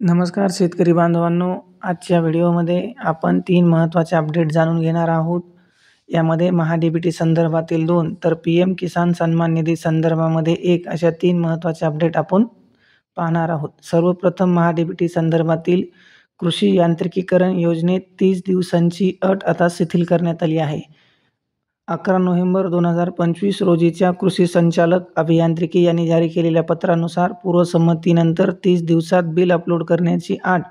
नमस्कार शेतकरी बांधवांनो, आजच्या व्हिडिओमध्ये आपण 3 महत्त्वाचे अपडेट जाणून घेणार आहोत। यामध्ये महा-डी-बी-टी संदर्भातील 2 तर पी-एम किसान सन्मान निधी संदर्भामध्ये 1 अशा 3 महत्त्वाचे अपडेट आपण पाहणार आहोत। सर्वप्रथम महा-डी-बी-टी संदर्भातील कृषी यांत्रिकीकरण योजनेत 30 दिवसांची अट आता शिथिल करण्यात आली आहे। 11 नोव्हेंबर 2025 रोजीच्या कृषी संचालक अभियांत्रिकी यांनी जारी केलेल्या पत्रानुसार पूर्वसंमतीनंतर 30 दिवसात बिल अपलोड करण्याची अट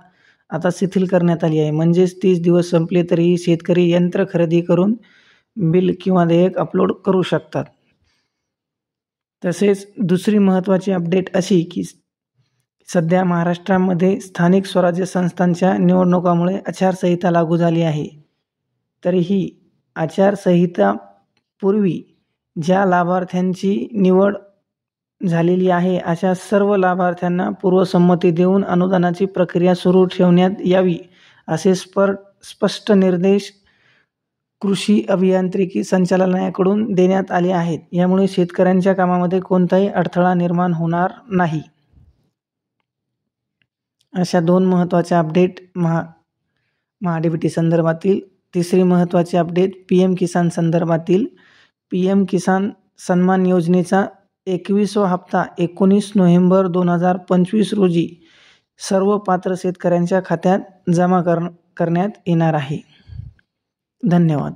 आता शिथिल करण्यात आली आहे। म्हणजेच 30 दिवस संपले तरीही शेतकरी यंत्र खरेदी करून बिल किंवा देयक अपलोड करू शकतात। तसेच दुसरी महत्त्वाची अपडेट अशी की सध्या महाराष्ट्रामध्ये स्थानिक स्वराज्य संस्थांच्या निवडणुकामुळे आचारसंहिता लागू झाली आहे। तरीही आचारसंहिता पूर्वी ज्या लाभार्थ्यांची निवड झालेली आहे अशा सर्व लाभार्थ्यांना पूर्वसंमती देऊन अनुदानाची प्रक्रिया सुरू ठेवण्यात यावी असे स्पष्ट निर्देश कृषी अभियांत्रिकी संचालनालयाकडून देण्यात आले आहेत। यामुळे शेतकऱ्यांच्या कामामध्ये कोणताही अडथळा निर्माण होणार नाही। अशा 2 महत्त्वाच्या अपडेट महा-डी-बी-टी संदर्भातील। तिसरी महत्त्वाची अपडेट पी-एम किसान संदर्भातील। पी-एम किसान सन्मान योजनेचा 21वा हप्ता 19 नोव्हेंबर 2025 रोजी सर्व पात्र शेतकऱ्यांच्या खात्यात जमा करण्यात येणार आहे। धन्यवाद।